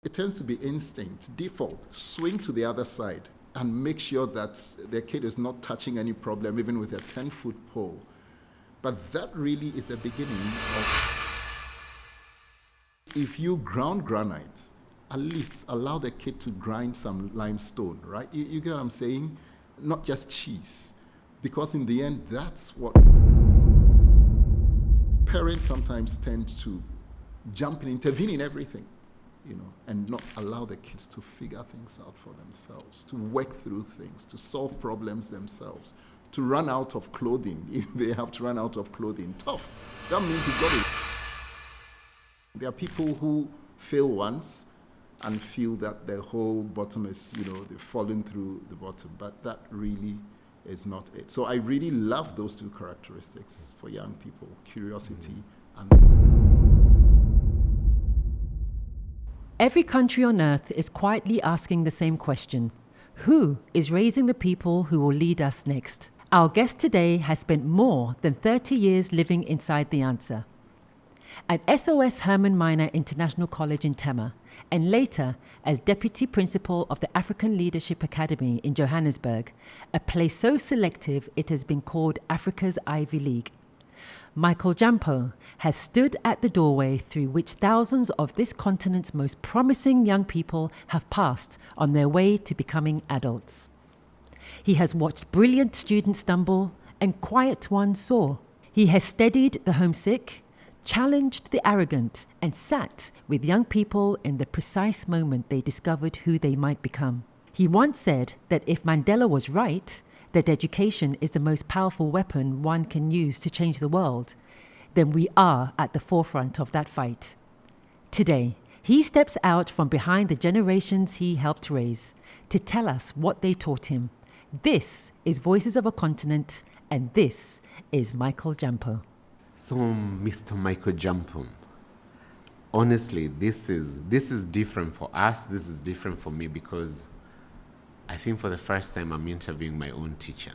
it tends to be instinct, default, swing to the other side and make sure that their kid is not touching any problem, even with a 10-foot pole. But that really is the beginning of, if you ground granite, at least allow the kid to grind some limestone, right? You get what I'm saying? Not just cheese. Because in the end, that's what parents sometimes tend to jump and intervene in everything, and not allow the kids to figure things out for themselves, to work through things, to solve problems themselves, to run out of clothing if they have to run out of clothing. Tough. That means you've got to. There are people who fail once and feel that the whole bottom is, they've fallen through the bottom, but that really is not it. So I really love those two characteristics for young people, curiosity and... Every country on earth is quietly asking the same question. Who is raising the people who will lead us next? Our guest today has spent more than 30 years living inside the answer. At SOS Hermann Gmeiner International College in Tema, and later as Deputy Principal of the African Leadership Academy in Johannesburg, a place so selective it has been called Africa's Ivy League. Michael Gyampo has stood at the doorway through which thousands of this continent's most promising young people have passed on their way to becoming adults. He has watched brilliant students stumble and quiet ones soar. He has steadied the homesick, challenged the arrogant, and sat with young people in the precise moment they discovered who they might become. He once said that if Mandela was right, that education is the most powerful weapon one can use to change the world, then we are at the forefront of that fight. Today, he steps out from behind the generations he helped raise to tell us what they taught him. This is Voices of a Continent, and this is Michael Gyampo. So, Mr. Michael Gyampo, honestly, this is different for us. This is different for me because I think for the first time I'm interviewing my own teacher.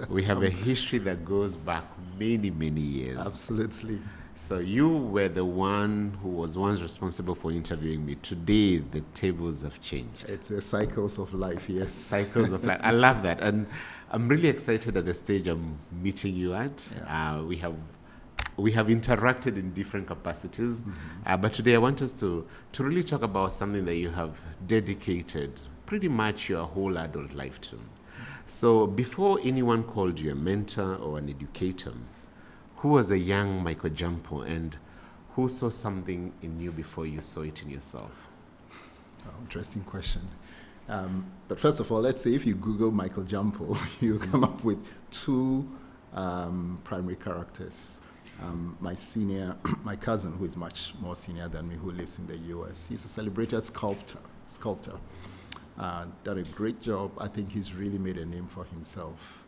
We have a history that goes back many, many years. Absolutely. So you were the one who was once responsible for interviewing me. Today, the tables have changed. It's the cycles of life, yes. Cycles of life. I love that. And I'm really excited at the stage I'm meeting you at. Yeah. We have interacted in different capacities. But today I want us to really talk about something that you have dedicated pretty much your whole adult life to. So before anyone called you a mentor or an educator, who was a young Michael Gyampo, and who saw something in you before you saw it in yourself? Oh, interesting question. But first of all, let's say if you Google Michael Gyampo, you come up with two primary characters. My cousin, who is much more senior than me, who lives in the US, he's a celebrated sculptor. Done a great job. I think he's really made a name for himself.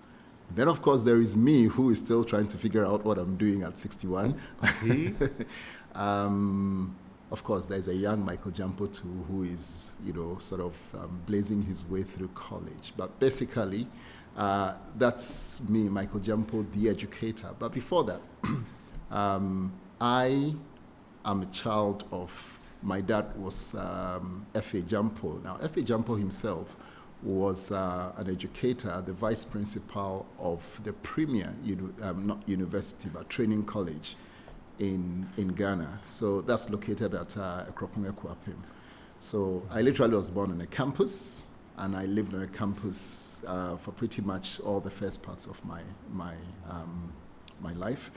Then, of course, there is me, who is still trying to figure out what I'm doing at 61. Of course, there's a young Michael Gyampo too, who is, sort of blazing his way through college. But basically, that's me, Michael Gyampo, the educator. But before that, I am a child of, my dad was F.A. Gyampo. Now, F.A. Gyampo himself was an educator, the vice principal of the premier, not university, but training college in Ghana. So that's located at Ekroponge-Kuapem. So I literally was born on a campus, and I lived on a campus for pretty much all the first parts of my life.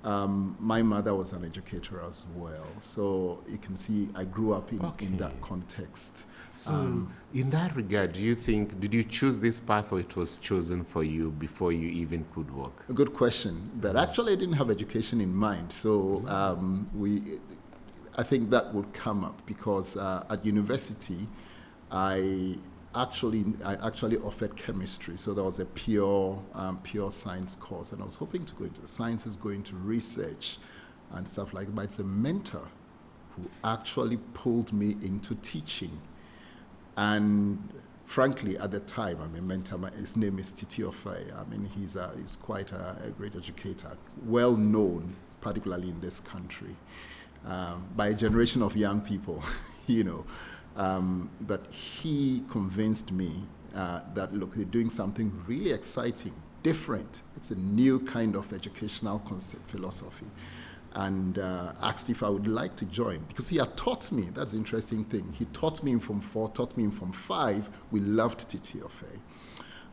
My mother was an educator as well. So you can see I grew up in that context. So in that regard, do you think, did you choose this path, or it was chosen for you before you even could walk? A good question. But actually I didn't have education in mind. So I think that would come up because at university, I actually offered chemistry, so there was a pure science course, and I was hoping to go into the sciences, go into research and stuff like that. But it's a mentor who actually pulled me into teaching. And frankly, at the time, I'm a mentor. His name is Titi Ofei. He's quite a great educator, well known, particularly in this country, by a generation of young people. But he convinced me that, look, they're doing something really exciting, different. It's a new kind of educational concept, philosophy. And asked if I would like to join, because he had taught me. That's the interesting thing. He taught me in Form 4, taught me in Form 5. We loved TTFA.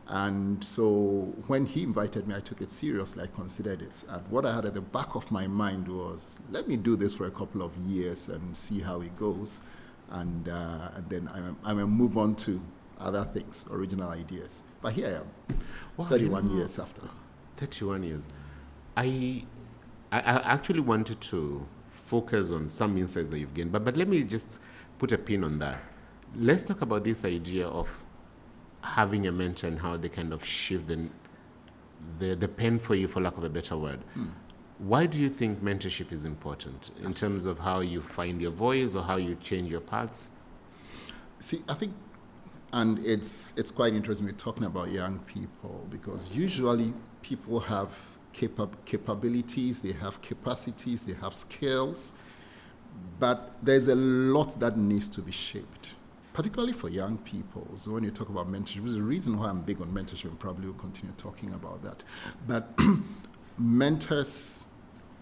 And so when he invited me, I took it seriously. I considered it. And what I had at the back of my mind was, let me do this for a couple of years and see how it goes. And then I may move on to other things, original ideas. But here I am, wow, 31 years after. 31 years. I actually wanted to focus on some insights that you've gained, but let me just put a pin on that. Let's talk about this idea of having a mentor and how they kind of shift the pen for you, for lack of a better word. Why do you think mentorship is important in terms of how you find your voice or how you change your paths? See, I think, and it's quite interesting we're talking about young people, because usually people have capabilities, they have capacities, they have skills, but there's a lot that needs to be shaped, particularly for young people. So when you talk about mentorship, there's a reason why I'm big on mentorship, and probably will continue talking about that. But mentors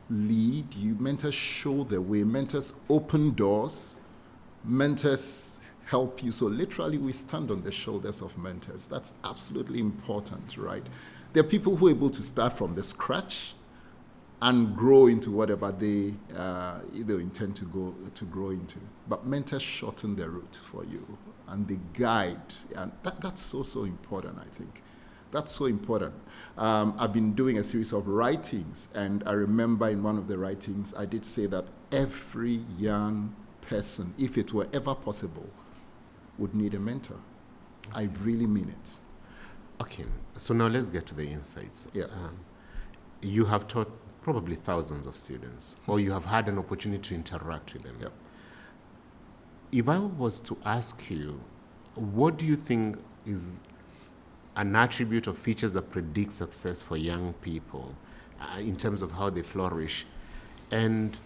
lead you, mentors show the way, mentors open doors, mentors help you. So literally we stand on the shoulders of mentors. That's absolutely important, right? There are people who are able to start from the scratch and grow into whatever they either intend to grow into. But mentors shorten the route for you, and they guide, and that's so important, I think. That's so important. I've been doing a series of writings, and I remember in one of the writings, I did say that every young person, if it were ever possible, would need a mentor. I really mean it. Okay, so now let's get to the insights. Yeah. You have taught probably thousands of students, or you have had an opportunity to interact with them. Yeah. If I was to ask you, what do you think is an attribute or features that predict success for young people in terms of how they flourish? And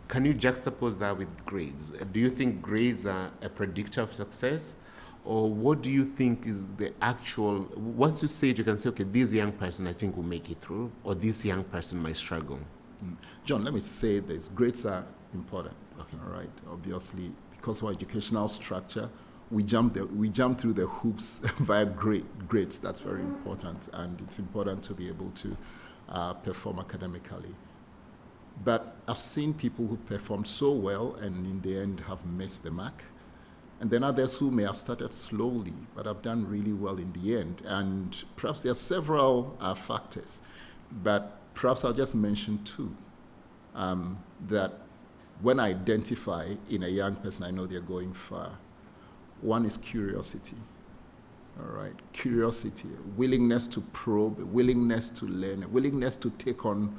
can you juxtapose that with grades? Do you think grades are a predictor of success? Or what do you think is the actual, once you say it, you can say, okay, this young person I think will make it through, or this young person might struggle? John, let me say this. Grades are important, okay, all right? Obviously, because of our educational structure, we jump through the hoops via grades. That's very important, and it's important to be able to perform academically. But I've seen people who perform so well and in the end have missed the mark. And then others who may have started slowly, but have done really well in the end. And perhaps there are several factors, but perhaps I'll just mention two. That when I identify in a young person, I know they're going far. One is curiosity, all right? Curiosity, willingness to probe, willingness to learn, willingness to take on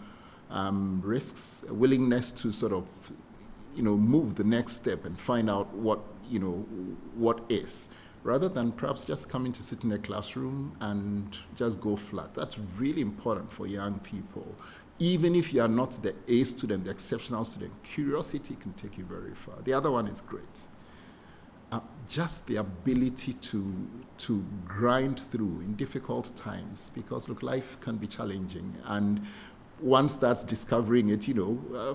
risks, willingness to sort of, move the next step and find out what is, rather than perhaps just coming to sit in a classroom and just go flat. That's really important for young people. Even if you are not the A student, the exceptional student, curiosity can take you very far. The other one is great. Just the ability to grind through in difficult times, because look, life can be challenging, and one starts discovering it,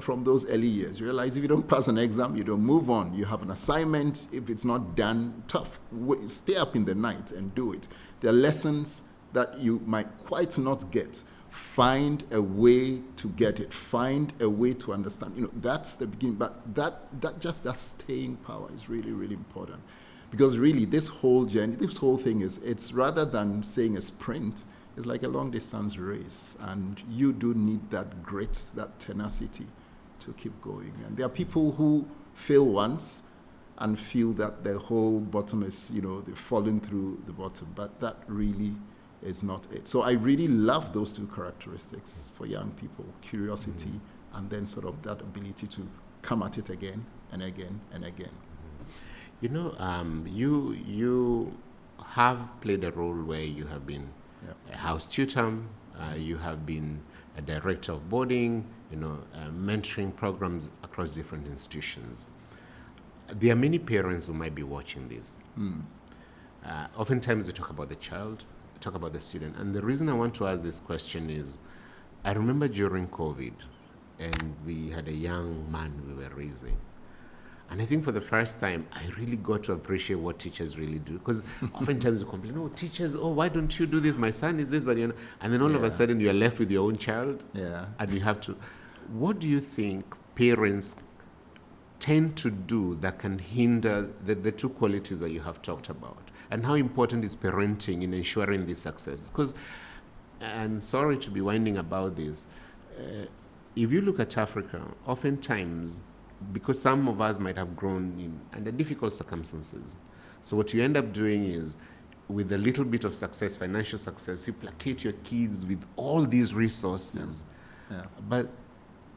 from those early years. You realize if you don't pass an exam, you don't move on. You have an assignment. If it's not done, tough. Stay up in the night and do it. There are lessons that you might quite not get. Find a way to get it. Find a way to understand. That's the beginning. But that staying power is really, really important. Because really, this whole journey, this whole thing it's rather than saying a sprint, it's like a long distance race, and you do need that grit, that tenacity to keep going. And there are people who fail once and feel that the whole bottom is, they've fallen through the bottom, but that really is not it. So I really love those two characteristics for young people, curiosity, and then sort of that ability to come at it again and again and again. You have played a role where you have been a house tutor, you have been a director of boarding, mentoring programs across different institutions. there are many parents who might be watching this. Oftentimes we talk about the child, we talk about the student. And the reason I want to ask this question is, I remember during COVID, and we had a young man we were raising. And I think for the first time, I really got to appreciate what teachers really do. Because oftentimes we complain, teachers, why don't you do this? My son is this, but and then all of a sudden you're left with your own child. Yeah. And you have to. What do you think parents tend to do that can hinder the two qualities that you have talked about? And how important is parenting in ensuring this success? Because, and sorry to be whining about this, if you look at Africa, oftentimes, because some of us might have grown under difficult circumstances. So what you end up doing is, with a little bit of success, financial success, you placate your kids with all these resources. Yeah. But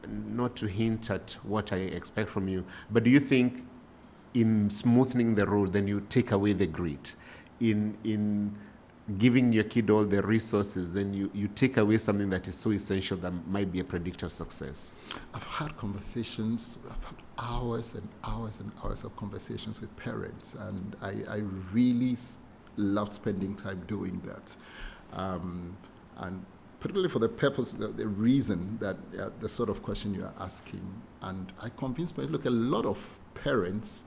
not to hint at what I expect from you, but do you think in smoothing the road, then you take away the grit? In giving your kid all the resources, then you take away something that is so essential that might be a predictor of success? I've had conversations, I've had hours and hours and hours of conversations with parents, and I really love spending time doing that. And particularly for the purpose, the reason that the sort of question you are asking. And I convinced me, look, a lot of parents,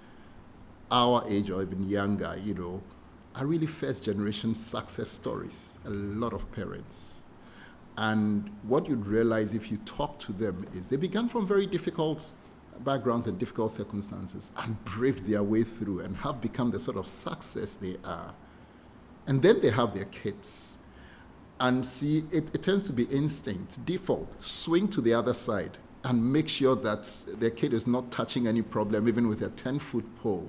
our age or even younger, are really first-generation success stories, a lot of parents. And what you'd realize if you talk to them is they began from very difficult backgrounds and difficult circumstances and braved their way through and have become the sort of success they are. And then they have their kids. And see, it tends to be instinct, default, swing to the other side and make sure that their kid is not touching any problem, even with a 10-foot pole.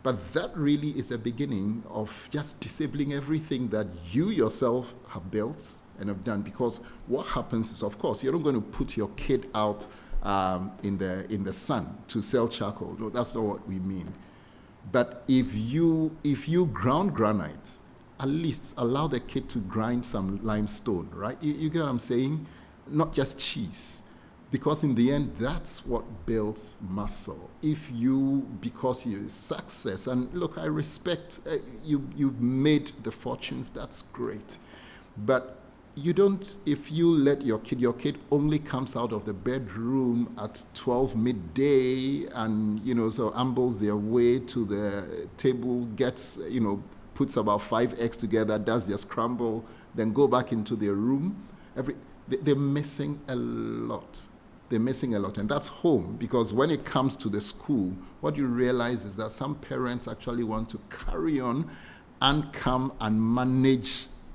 But that really is the beginning of just disabling everything that you yourself have built and have done. Because what happens is, of course, you're not going to put your kid out in the sun to sell charcoal. No, that's not what we mean. But if you ground granite, at least allow the kid to grind some limestone, right? You get what I'm saying? Not just cheese. Because in the end, that's what builds muscle. Because you're success, and look, I respect, you've made the fortunes, that's great. But you don't, if you let your kid only comes out of the bedroom at 12 midday and, so ambles their way to the table, gets, puts about 5 eggs together, does their scramble, then go back into their room. They're missing a lot. They're missing a lot, and that's home, because when it comes to the school, what you realize is that some parents actually want to carry on and come and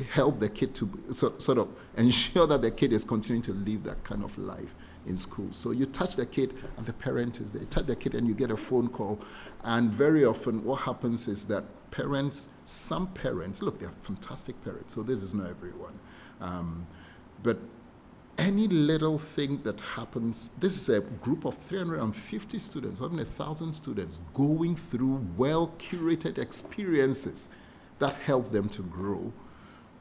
help the kid to sort of ensure that the kid is continuing to live that kind of life in school. So you touch the kid and the parent is there. You touch the kid and you get a phone call, and very often what happens is that some parents, look, they're fantastic parents, so this is not everyone, but any little thing that happens, this is a group of 350 students, or even 1,000 students, going through well-curated experiences that help them to grow.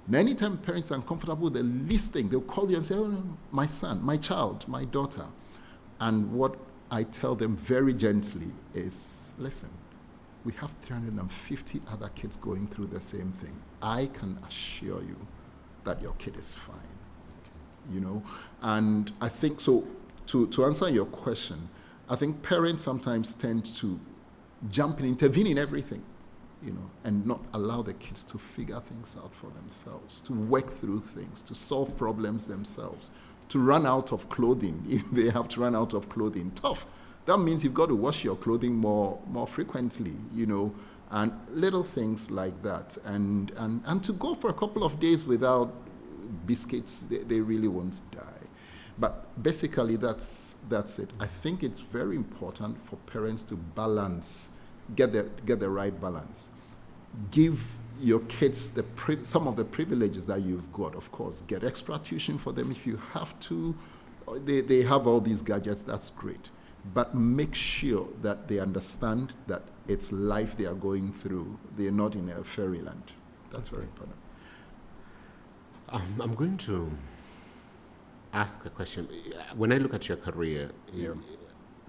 And anytime parents are uncomfortable with the least thing, they'll call you and say, my son, my child, my daughter. And what I tell them very gently is, listen, we have 350 other kids going through the same thing. I can assure you that your kid is fine. And I think so. To answer your question, I think parents sometimes tend to jump and intervene in everything, and not allow the kids to figure things out for themselves, to work through things, to solve problems themselves, to run out of clothing if they have to run out of clothing. Tough. That means you've got to wash your clothing more frequently, and little things like that, and to go for a couple of days without biscuits, they really won't die. But basically, that's it. I think it's very important for parents to balance, get the right balance. Give your kids some of the privileges that you've got, of course. Get extra tuition for them if you have to. They have all these gadgets, that's great. But make sure that they understand that it's life they are going through. They're not in a fairyland. That's very important. I'm going to ask a question. When I look at your career,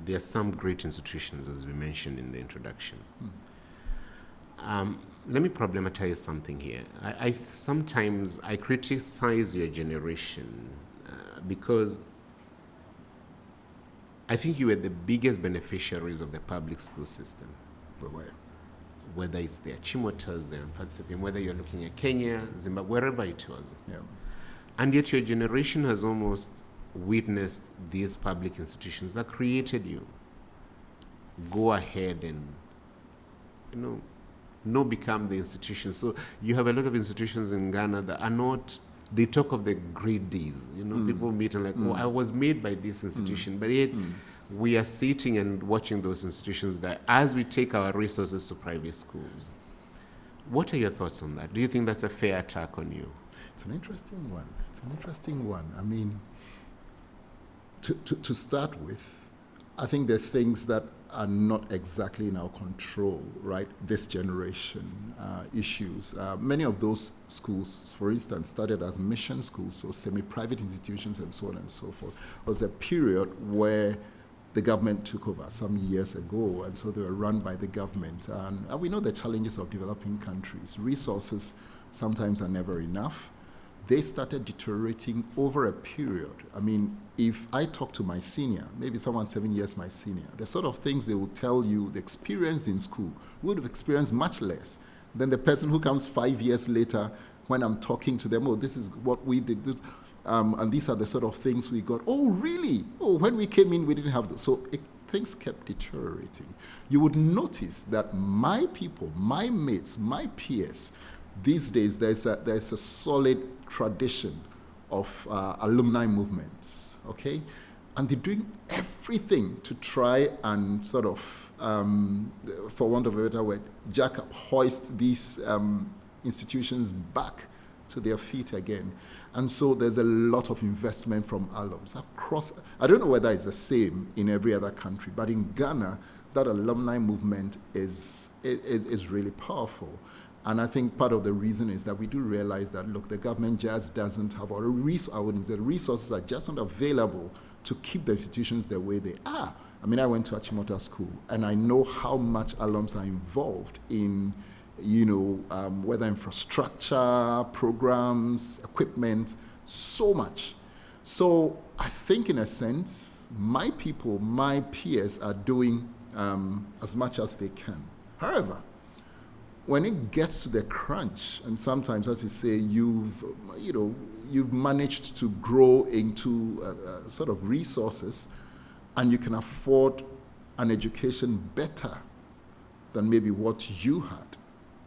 there are some great institutions, as we mentioned in the introduction. Let me problematize something here. Sometimes I criticize your generation because I think you were the biggest beneficiaries of the public school system. Whether it's the Achimotas, the Amfatsipim, whether you're looking at Kenya, Zimbabwe, wherever it was. Yeah. And yet your generation has almost witnessed these public institutions that created you go ahead and, not become the institution. So you have a lot of institutions in Ghana that are not, they talk of the great days. People meet and oh, I was made by this institution. But yet we are sitting and watching those institutions that as we take our resources to private schools. What are your thoughts on that? Do you think that's a fair attack on you? It's an interesting one. I mean, to start with, I think there are things that are not exactly in our control, right? This generation issues. Many of those schools, for instance, started as mission schools, so semi-private institutions and so on and so forth. There was a period where the government took over some years ago, and so they were run by the government. And we know the challenges of developing countries. Resources sometimes are never enough. They started deteriorating over a period. I mean, if I talk to my senior, maybe someone 7 years my senior, the sort of things they will tell you, the experience in school, would have experienced much less than the person who comes 5 years later when I'm talking to them, oh, this is what we did, and these are the sort of things we got. Oh, really? Oh, when we came in, we didn't have those. So things kept deteriorating. You would notice that my people, my mates, my peers, these days there's a solid tradition of alumni movements, okay? And they're doing everything to try and sort of, for want of a better word, jack up, hoist these institutions back to their feet again. And so there's a lot of investment from alums across. I don't know whether it's the same in every other country, but in Ghana, that alumni movement is really powerful. And I think part of the reason is that we do realize that, look, the government just doesn't have, or the resources are just not available to keep the institutions the way they are. I mean, I went to Achimota School, and I know how much alums are involved in, whether infrastructure, programs, equipment, so much. So I think, in a sense, my people, my peers are doing as much as they can. However, when it gets to the crunch, and sometimes, as you say, you've managed to grow into sort of resources, and you can afford an education better than maybe what you had,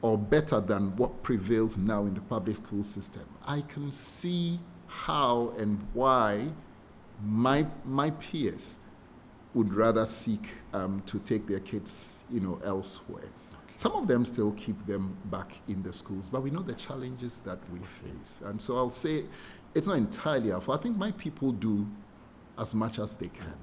or better than what prevails now in the public school system, I can see how and why my peers would rather seek to take their kids, elsewhere. Some of them still keep them back in the schools, but we know the challenges that we face. And so I'll say it's not entirely our fault. I think my people do as much as they can,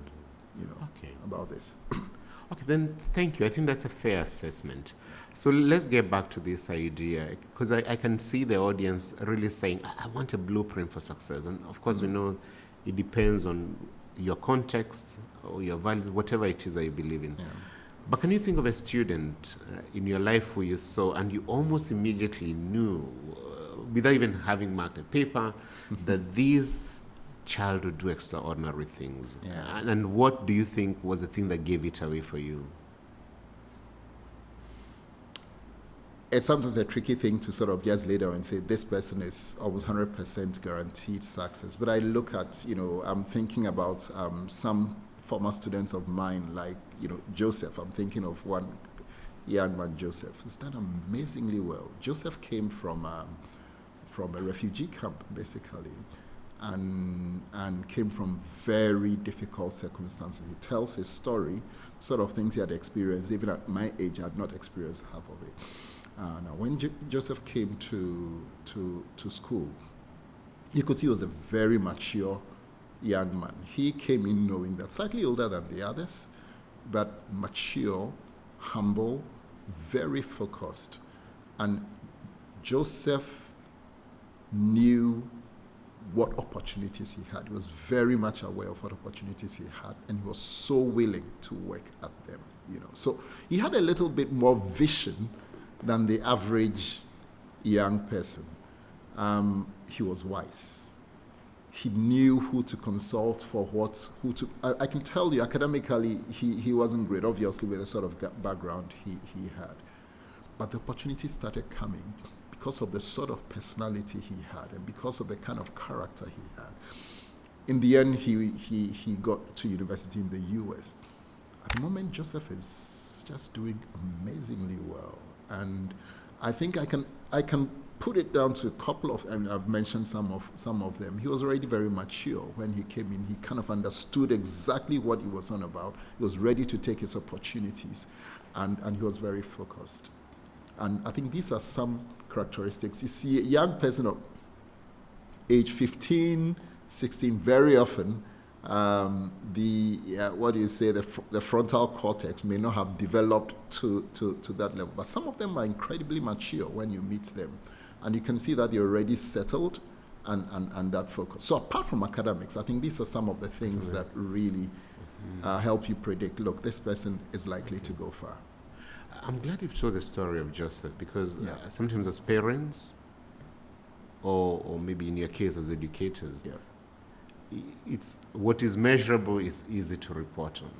about this. Okay, then thank you. I think that's a fair assessment. So let's get back to this idea, because I can see the audience really saying, I want a blueprint for success. And of course, we know it depends on your context or your values, whatever it is that you believe in. Yeah. But can you think of a student in your life who you saw and you almost immediately knew, without even having marked a paper, that this child would do extraordinary things? Yeah. And what do you think was the thing that gave it away for you? It's sometimes a tricky thing to sort of just lay down and say, this person is almost 100% guaranteed success. But I look at, I'm thinking about some former students of mine, like, Joseph. I'm thinking of one young man, Joseph, who's done amazingly well. Joseph came from a refugee camp, basically, and came from very difficult circumstances. He tells his story, sort of things he had experienced. Even at my age, I had not experienced half of it. Now, when Joseph came to school, you could see he was a very mature young man. He came in knowing that, slightly older than the others, but mature, humble, very focused. And Joseph knew what opportunities he had. He was very much aware of what opportunities he had, and he was so willing to work at them. So he had a little bit more vision than the average young person. He was wise. He knew who to consult for what, I can tell you academically, he wasn't great, obviously, with the sort of background he had. But the opportunities started coming because of the sort of personality he had and because of the kind of character he had. In the end, he got to university in the US. At the moment, Joseph is just doing amazingly well. And I think I can put it down to a couple of, and I've mentioned some of them. He was already very mature when he came in. He kind of understood exactly what he was on about. He was ready to take his opportunities, and he was very focused. And I think these are some characteristics. You see a young person of age 15, 16, very often, the frontal cortex may not have developed to that level. But some of them are incredibly mature when you meet them. And you can see that they're already settled and that focus. So apart from academics, I think these are some of the things that really help you predict, look, this person is likely to go far. I'm glad you've told the story of Joseph, because sometimes as parents, or maybe in your case as educators, it's what is measurable is easy to report on.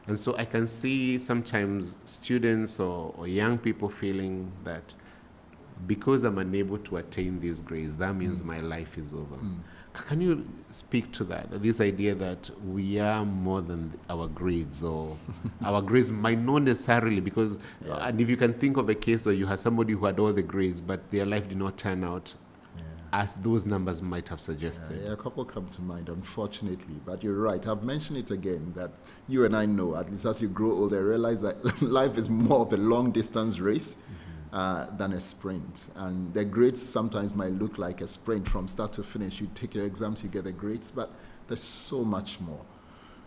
And so I can see sometimes students or young people feeling that because I'm unable to attain these grades, that means my life is over. Can you speak to that? This idea that we are more than our grades, or our grades might not necessarily, because, and if you can think of a case where you had somebody who had all the grades, but their life did not turn out as those numbers might have suggested. A couple come to mind, unfortunately. But you're right. I've mentioned it again, that you and I know, at least as you grow older, realize that life is more of a long-distance race than a sprint. And the grades sometimes might look like a sprint from start to finish. You take your exams, you get the grades, but there's so much more.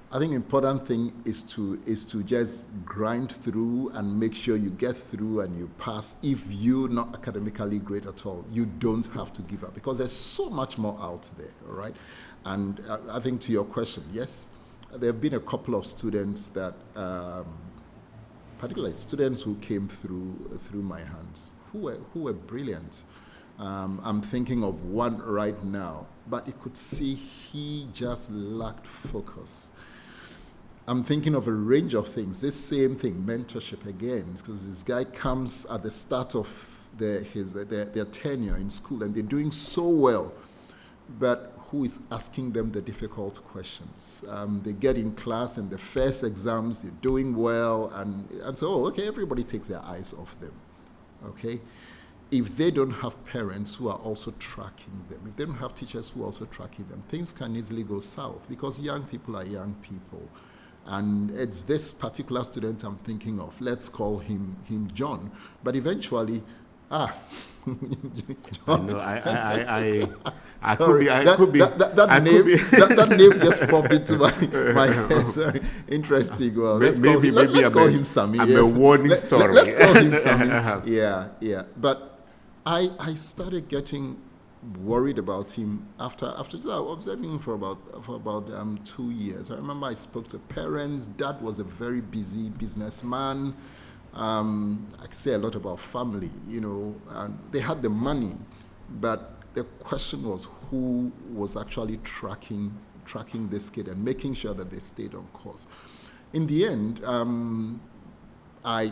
I think the important thing is to just grind through and make sure you get through and you pass. If you're not academically great at all, you don't have to give up, because there's so much more out there, all right? And I think to your question, yes, there have been a couple of students that, particularly students who came through my hands, who were brilliant. I'm thinking of one right now, but you could see he just lacked focus. I'm thinking of a range of things. This same thing, mentorship again, because this guy comes at the start of their tenure in school, and they're doing so well, but who is asking them the difficult questions? They get in class, and the first exams, they're doing well, and so, okay, everybody takes their eyes off them, okay? If they don't have parents who are also tracking them, if they don't have teachers who are also tracking them, things can easily go south, because young people are young people. And it's this particular student I'm thinking of. Let's call him John. But eventually, John. No, I could be. That name just popped into my head. Sorry, interesting. Well, let's call him Sammy. I'm a warning story. Let's call him Sammy. Yeah. But I started getting worried about him after observing him for about 2 years. I remember I spoke to parents. Dad was a very busy businessman. I say a lot about family, and they had the money, but the question was who was actually tracking this kid and making sure that they stayed on course. In the end, I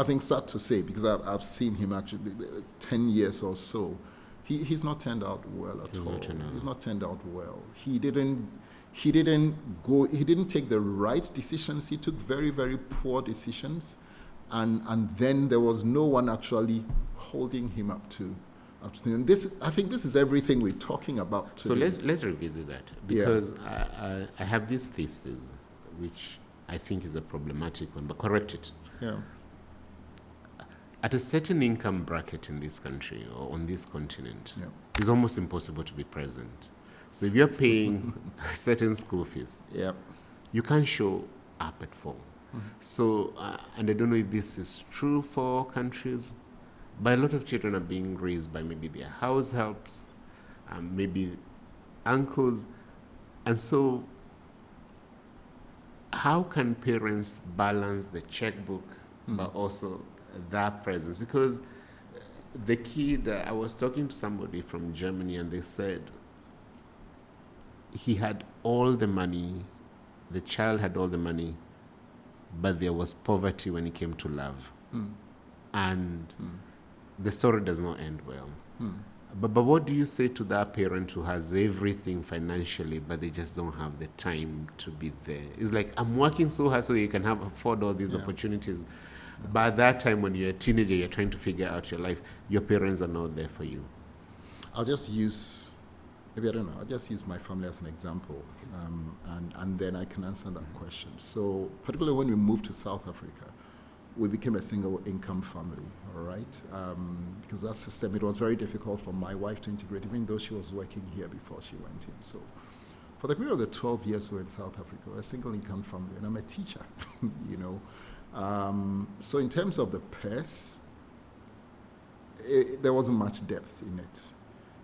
think sad to say, because I've seen him actually 10 years or so. He's not turned out well at all. He's not turned out well. He didn't take the right decisions. He took very, very poor decisions, and then there was no one actually holding him up to. And I think this is everything we're talking about today. So let's revisit that, because I have this thesis, which I think is a problematic one, but correct it. Yeah. At a certain income bracket in this country or on this continent, it's almost impossible to be present. So if you're paying certain school fees, you can't show up at 4. So, and I don't know if this is true for countries, but a lot of children are being raised by maybe their house helps, maybe uncles. And so how can parents balance the checkbook but also their presence? Because the kid, I was talking to somebody from Germany, and they said he had all the money, the child had all the money, but there was poverty when it came to love. And the story does not end well. But what do you say to that parent who has everything financially, but they just don't have the time to be there? It's like, I'm working so hard so you can afford all these opportunities. But at that time, when you're a teenager, you're trying to figure out your life, your parents are not there for you. I'll just use, I'll just use my family as an example, and then I can answer that question. So particularly when we moved to South Africa, we became a single income family, all right? Because that system, it was very difficult for my wife to integrate, even though she was working here before she went in. So for the period of the 12 years we were in South Africa, we were a single income family, and I'm a teacher, you know. So in terms of the purse, there wasn't much depth in it.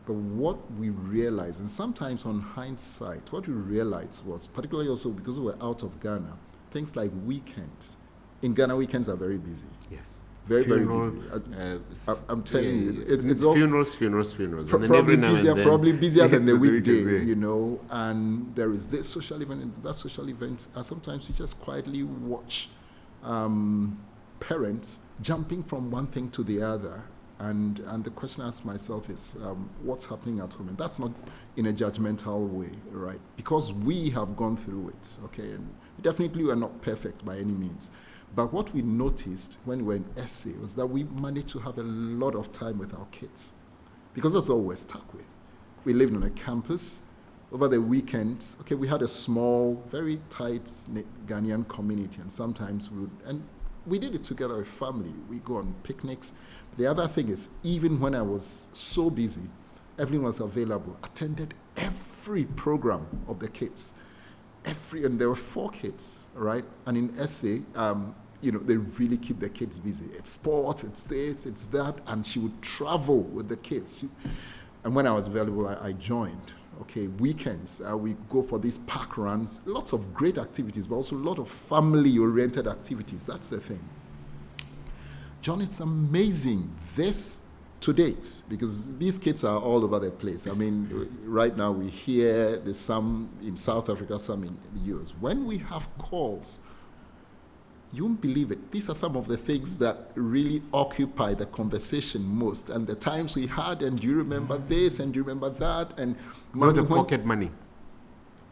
But what we realized, and sometimes on hindsight, what we realized was, particularly also because we were out of Ghana, things like weekends. In Ghana, weekends are very busy. Yes. Very, very busy. I'm telling you, it's all funerals. And then probably every now busier, and then, probably busier than the the weekday, weekend, you know. And there is this social event and that social event. And sometimes we just quietly watch parents jumping from one thing to the other. And the question I ask myself is, what's happening at home? And that's not in a judgmental way, right? Because we have gone through it, okay? And definitely we are not perfect by any means. But what we noticed when we were in SA was that we managed to have a lot of time with our kids, because that's all we're stuck with. We lived on a campus. Over the weekends, okay, we had a small, very tight-knit Ghanaian community, and sometimes we did it together with family. We go on picnics. The other thing is, even when I was so busy, everyone was available, attended every program of the kids. And there were 4 kids, right? And in SA, you know, they really keep the kids busy. It's sports, it's this, it's that, and she would travel with the kids. And when I was available, I joined. Okay, weekends, we go for these park runs, lots of great activities, but also a lot of family-oriented activities. That's the thing. John, it's amazing, this to date, because these kids are all over the place. I mean, right now we hear there's some in South Africa, some in the US. When we have calls, you won't believe it. These are some of the things that really occupy the conversation most. And the times we had, and do you remember this, and do you remember that? And not the pocket money.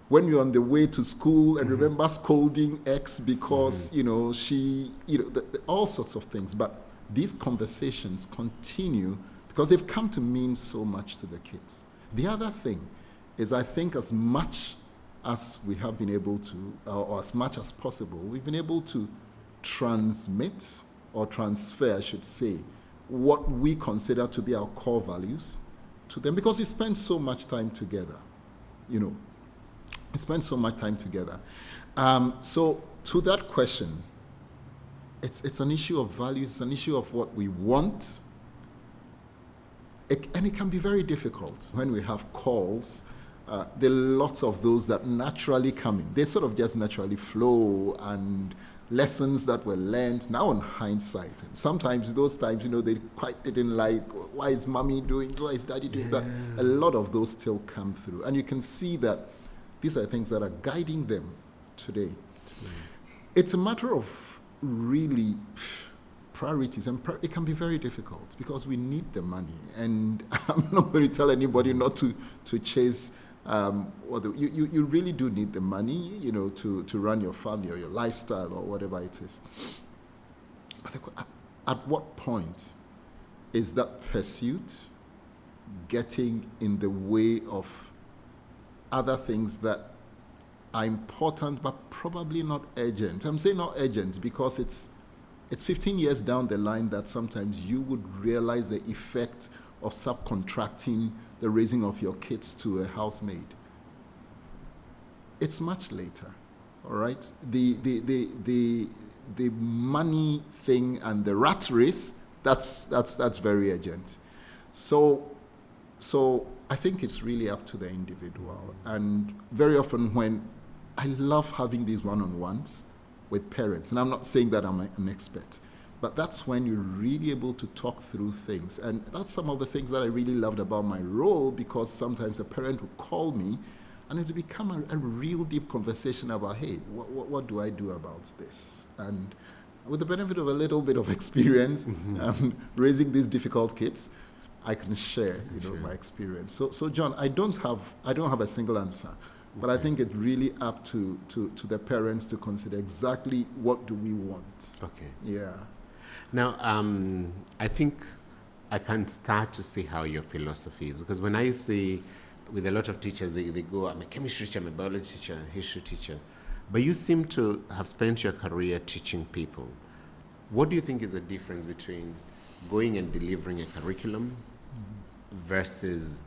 When you're on the way to school and remember scolding X because, you know, she, you know, all sorts of things. But these conversations continue because they've come to mean so much to the kids. The other thing is, I think as much as we have been able to, or as much as possible, we've been able to transmit or transfer, I should say, what we consider to be our core values to them, because we spend so much time together, you know. We spend so much time together. So to that question, it's an issue of values, it's an issue of what we want. And it can be very difficult when we have calls. There are lots of those that naturally come in. They sort of just naturally flow, and lessons that were learned now in hindsight. And sometimes those times, you know, they quite didn't like, why is mommy doing this, why is daddy doing that? A lot of those still come through. And you can see that these are things that are guiding them today. It's a matter of really priorities, and it can be very difficult because we need the money. And I'm not going to tell anybody not to chase. You really do need the money, you know, to run your family or your lifestyle or whatever it is. But at what point is that pursuit getting in the way of other things that are important but probably not urgent? I'm saying not urgent because it's 15 years down the line that sometimes you would realize the effect of subcontracting the raising of your kids to a housemaid. It's much later, all right? The money thing and the rat race, that's very urgent. So I think it's really up to the individual. And very often I love having these one-on-ones with parents, and I'm not saying that I'm an expert, but that's when you're really able to talk through things. And that's some of the things that I really loved about my role, because sometimes a parent would call me and it would become a real deep conversation about, hey, what do I do about this? And with the benefit of a little bit of experience raising these difficult kids, I can share, my experience. So John, I don't have a single answer, but I think it's really up to the parents to consider exactly what do we want. Okay. Yeah. Now, I think I can start to see how your philosophy is, because when I see with a lot of teachers, they go, I'm a chemistry teacher, I'm a biology teacher, a history teacher, but you seem to have spent your career teaching people. What do you think is the difference between going and delivering a curriculum versus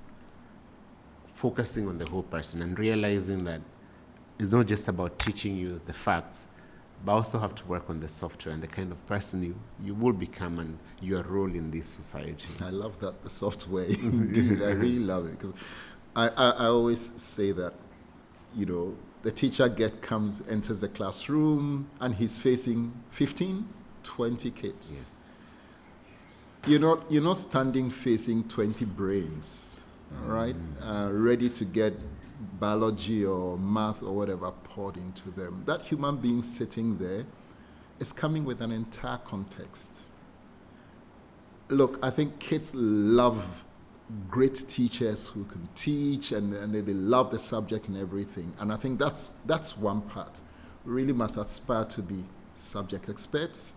focusing on the whole person and realizing that it's not just about teaching you the facts, but also have to work on the software and the kind of person you will become and your role in this society? I love that, the software. Indeed, I really love it, because I always say that, the teacher enters the classroom and he's facing 15, 20 kids. Yes. You're not standing facing 20 brains, right? Ready to get biology or math or whatever poured into them. That human being sitting there is coming with an entire context. Look, I think kids love great teachers who can teach, and they love the subject and everything. And I think that's one part. We really must aspire to be subject experts,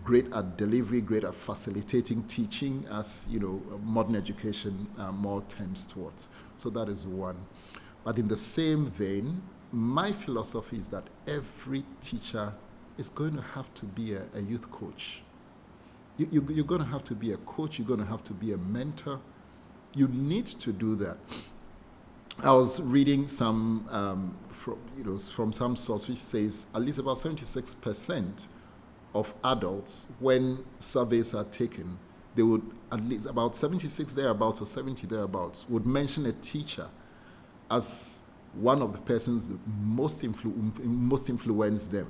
great at delivery, great at facilitating teaching, as modern education more tends towards. So that is one. But in the same vein, my philosophy is that every teacher is going to have to be a youth coach. You're going to have to be a coach. You're going to have to be a mentor. You need to do that. I was reading some from some source which says at least about 76% of adults, when surveys are taken, they would, at least about 76 thereabouts or 70 thereabouts, would mention a teacher as one of the persons that most influenced them,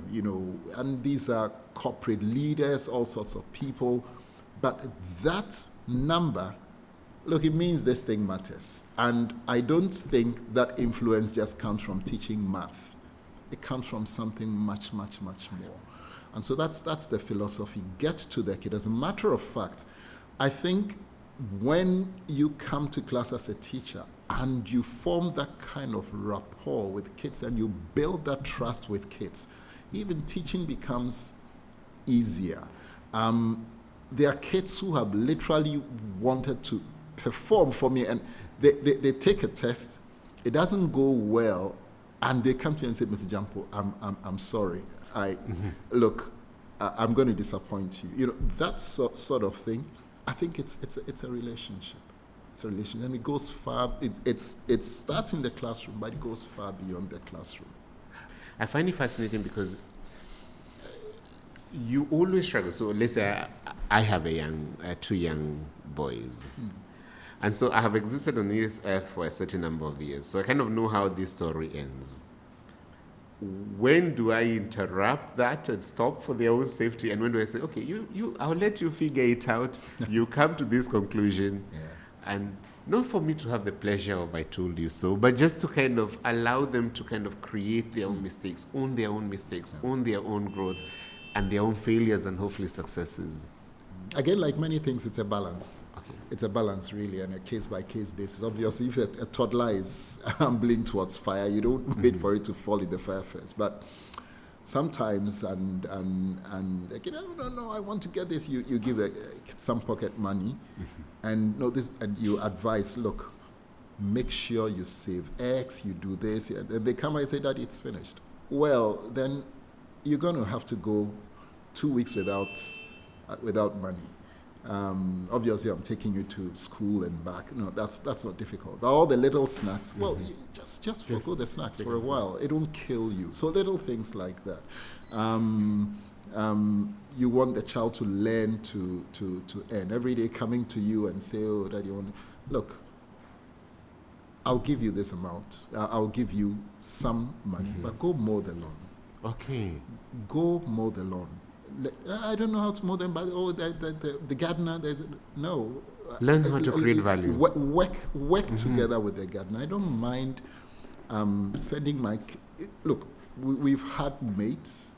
and these are corporate leaders, all sorts of people. But that number, look, it means this thing matters. And I don't think that influence just comes from teaching math. It comes from something much, much, much more. And so that's the philosophy. Get to the kid. As a matter of fact, I think when you come to class as a teacher and you form that kind of rapport with kids and you build that trust with kids, even teaching becomes easier. There are kids who have literally wanted to perform for me, and they take a test, it doesn't go well, and they come to you and say, Mr. Gyampo, I'm sorry. Look, I'm going to disappoint you. That sort of thing. I think it's a relationship. It's a relationship, and it goes far. It starts in the classroom, but it goes far beyond the classroom. I find it fascinating because you always struggle. So let's say I have two young boys. And so I have existed on this earth for a certain number of years. So I kind of know how this story ends. When do I interrupt that and stop for their own safety? And when do I say, okay, I'll let you figure it out. You come to this conclusion. Yeah. And not for me to have the pleasure of I told you so, but just to kind of allow them to kind of create their own mistakes, own their own mistakes, own their own growth, and their own failures and hopefully successes. Again, like many things, it's a balance. Okay. It's a balance, really, on a case-by-case basis. Obviously, if a toddler is ambling towards fire, you don't wait for it to fall in the fire first. But sometimes, and like, no, I want to get this. You give some pocket money, and you advise, look, make sure you save X, you do this, and they come and say, Daddy, it's finished. Well, then you're going to have to go 2 weeks without money. Obviously, I'm taking you to school and back. No, that's not difficult. But all the little snacks, well, you just forgo the snacks for a while. It won't kill you. So little things like that. You want the child to learn to earn. Every day coming to you and say, oh, Daddy, look, I'll give you this amount. I'll give you some money, but go mow the lawn. Okay. Go mow the lawn. I don't know how to mow them, but the gardener, no. Learn how to create value. Work together with the gardener. I don't mind sending my... Look, we've had mates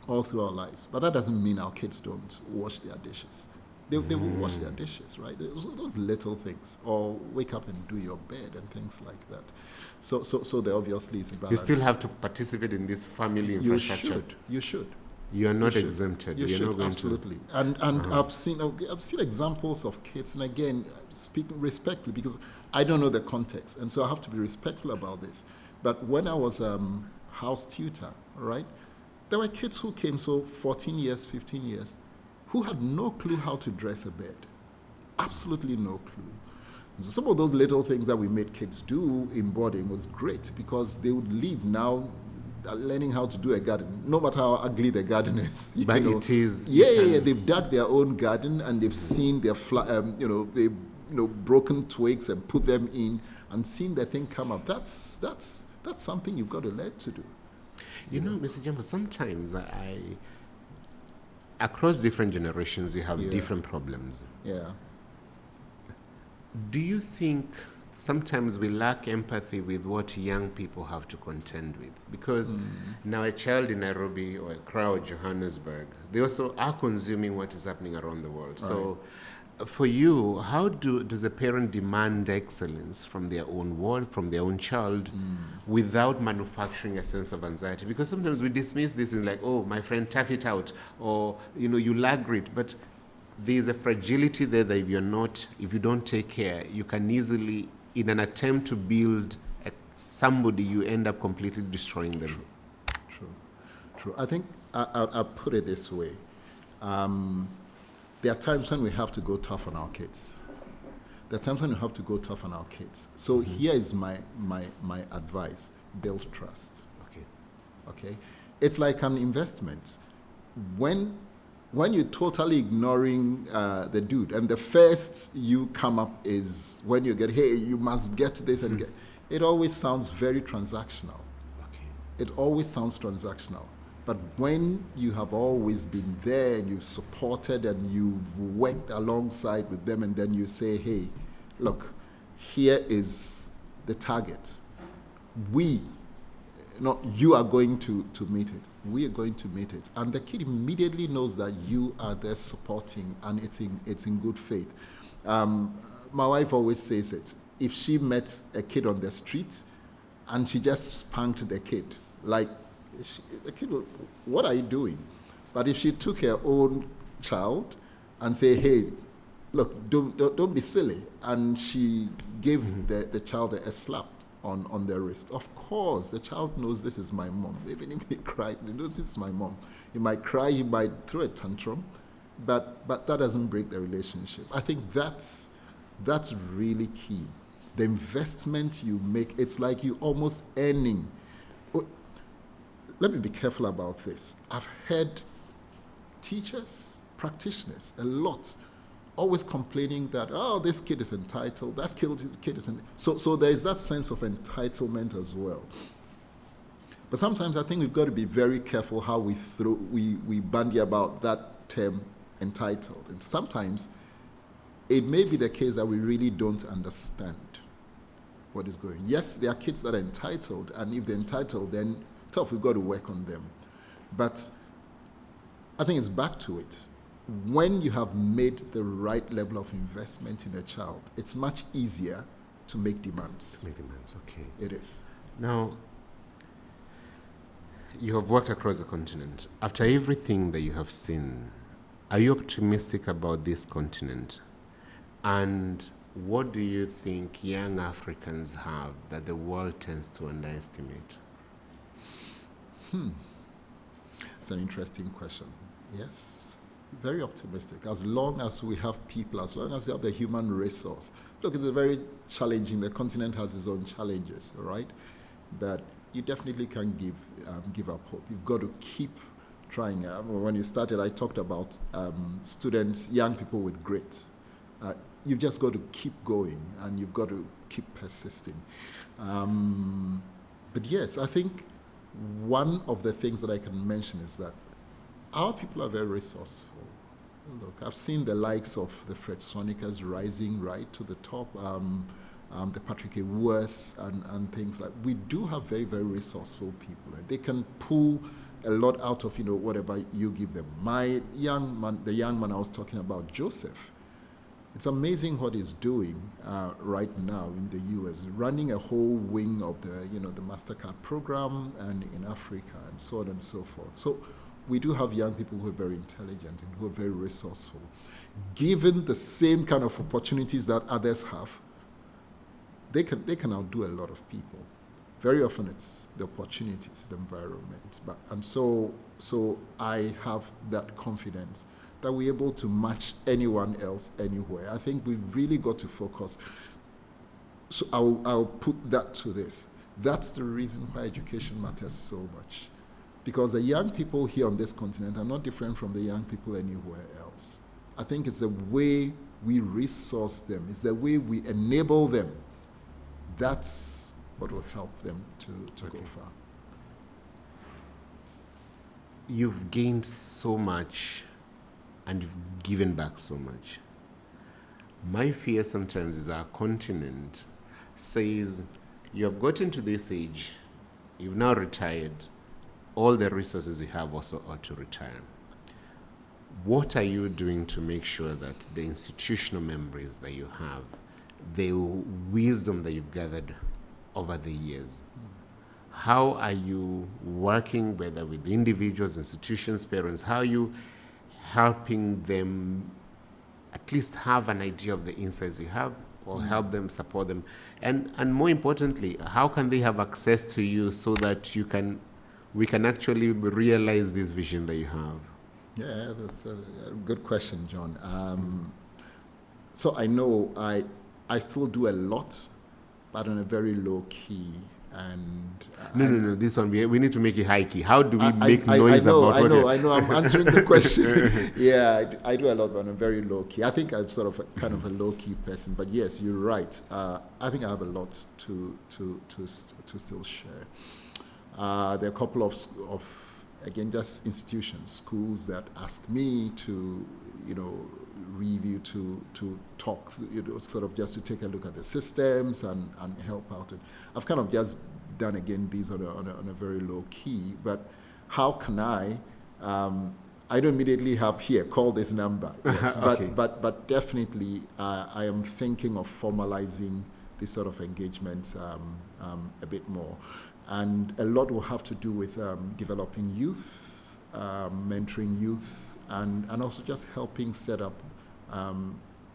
all through our lives, but that doesn't mean our kids don't wash their dishes. They will wash their dishes, right? Those little things. Or wake up and do your bed and things like that. So there obviously is a balance. You still have to participate in this family infrastructure. You should. You are not exempted. You You're should, not going absolutely. And I've seen examples of kids, and again, speaking respectfully, because I don't know the context, and so I have to be respectful about this. But when I was house tutor, right, there were kids who came, 14 years, 15 years, who had no clue how to dress a bed. Absolutely no clue. And so some of those little things that we made kids do in boarding was great, because they would leave now learning how to do a garden, no matter how ugly the garden is. But it is. Yeah. They've dug their own garden, and they've seen their, they've broken twigs and put them in, and seen the thing come up. That's something you've got to learn to do. You know, Mr. Gyampo, sometimes across different generations, we have different problems. Yeah. Do you think sometimes we lack empathy with what young people have to contend with? Because now a child in Nairobi or a crowd Johannesburg, they also are consuming what is happening around the world. Right. So for you, how does a parent demand excellence from their own world, from their own child, without manufacturing a sense of anxiety? Because sometimes we dismiss this in like, oh, my friend, tough it out, or, you lack grit. But there's a fragility there that if you don't take care, you can easily, in an attempt to build somebody, you end up completely destroying them. True. I think I'll put it this way. There are times when we have to go tough on our kids. So here is my advice: build trust. Okay. It's like an investment. When you're totally ignoring the dude, and the first you come up is when you get, hey, you must get this and get. It always sounds very transactional. Okay. It always sounds transactional. But when you have always been there and you've supported and you've worked alongside with them, and then you say, hey, look, here is the target. You are going to meet it. We are going to meet it. And the kid immediately knows that you are there supporting, and it's in good faith. My wife always says it. If she met a kid on the street and she just spanked the kid, like, the kid will, what are you doing? But if she took her own child and say, hey, look, don't be silly, and she gave the child a slap on their wrist, of course the child knows this is my mom. Even if he cried, he knows it's my mom. He might cry, he might throw a tantrum, but that doesn't break the relationship. I think that's really key. The investment you make, it's like you almost earning. Let me be careful about this. I've heard teachers, practitioners, a lot, always complaining that, oh, this kid is entitled, that kid is entitled. So there is that sense of entitlement as well. But sometimes I think we've got to be very careful how we bandy about that term entitled. And sometimes it may be the case that we really don't understand what is going on. Yes, there are kids that are entitled, and if they're entitled, then tough, we've got to work on them. But I think it's back to it. When you have made the right level of investment in a child, it's much easier to make demands. Okay. It is. Now, you have worked across the continent. After everything that you have seen, are you optimistic about this continent? And what do you think young Africans have that the world tends to underestimate? It's an interesting question. Yes, very optimistic. As long as we have people, as long as we have the human resource. Look, it's a very challenging, the continent has its own challenges, right? But you definitely can give up hope. You've got to keep trying. When you started, I talked about students, young people with grit. you've just got to keep going, and you've got to keep persisting. But yes, I think one of the things that I can mention is that our people are very resourceful. Look, I've seen the likes of the Fred Sonicas rising right to the top, the Patrick Ewers and things like. We do have very, very resourceful people, and they can pull a lot out of, whatever you give them. The young man I was talking about, Joseph, it's amazing what he's doing right now in the U.S., running a whole wing of the MasterCard program and in Africa and so on and so forth. So we do have young people who are very intelligent and who are very resourceful. Given the same kind of opportunities that others have, they can outdo a lot of people. Very often it's the opportunities, the environment. So I have that confidence that we're able to match anyone else anywhere. I think we've really got to focus. So I'll put that to this. That's the reason why education matters so much. Because the young people here on this continent are not different from the young people anywhere else. I think it's the way we resource them, it's the way we enable them. That's what will help them to go far. You've gained so much and you've given back so much. My fear sometimes is our continent says, you have gotten to this age, you've now retired, all the resources you have also ought to retire. What are you doing to make sure that the institutional memories that you have, the wisdom that you've gathered over the years, how are you working, whether with individuals, institutions, parents, how are you helping them at least have an idea of the insights you have, or help them, support them, and more importantly, how can they have access to you so that we can actually realize this vision that you have? Yeah, that's a good question, John. So I know I still do a lot, but on a very low key. And no, this one we need to make it high key. How do we make noise about it? I know. I'm answering the question. Yeah, I do a lot, but on a very low key. I think I'm sort of kind of a low key person. But yes, you're right. I think I have a lot to still share. There are a couple of again, just institutions, schools that ask me to review, to talk, sort of just to take a look at the systems and help out. And I've kind of just done, again, these on a very low key, but how can I don't immediately have here, call this number, yes, okay. but definitely I am thinking of formalizing this sort of engagements a bit more. And a lot will have to do with developing youth, mentoring youth, and also just helping set up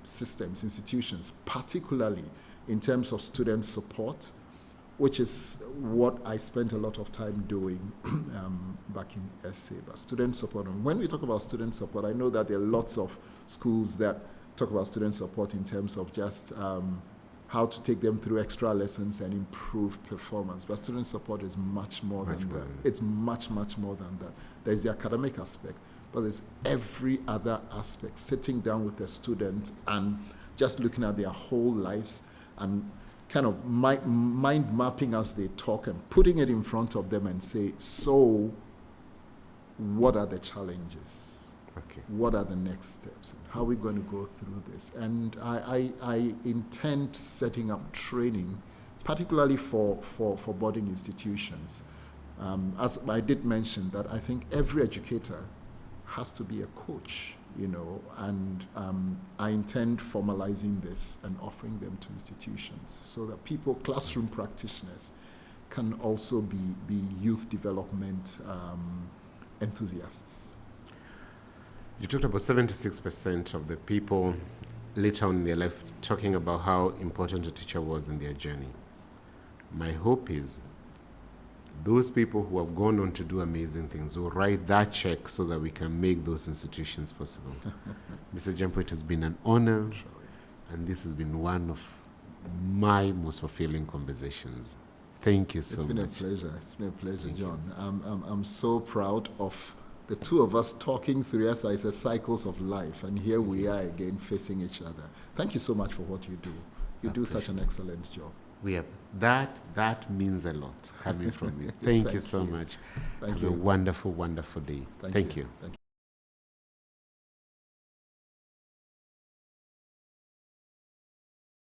systems, institutions, particularly in terms of student support, which is what I spent a lot of time doing back in SA. But student support, and when we talk about student support, I know that there are lots of schools that talk about student support in terms of just how to take them through extra lessons and improve performance. But student support is much more than that. It's much, much more than that. There's the academic aspect, but there's every other aspect, sitting down with the student and just looking at their whole lives and kind of mind mapping as they talk and putting it in front of them and say, so what are the challenges? Okay. What are the next steps? How are we going to go through this? And I intend setting up training, particularly for boarding institutions. As I did mention that I think every educator has to be a coach, and I intend formalizing this and offering them to institutions so that people, classroom practitioners, can also be youth development enthusiasts. You talked about 76% of the people later on in their life talking about how important a teacher was in their journey. My hope is those people who have gone on to do amazing things will write that check so that we can make those institutions possible. Mr. Gyampo, it has been an honor, and this has been one of my most fulfilling conversations. Thank you so much. It's been a pleasure. It's been a pleasure, John. I'm so proud of the two of us talking through, as I said, cycles of life. And here we are again facing each other. Thank you so much for what you do. You do such an excellent job. That means a lot coming from you. Thank you so much. Thank Have you. a wonderful, wonderful day. Thank you. Thank you.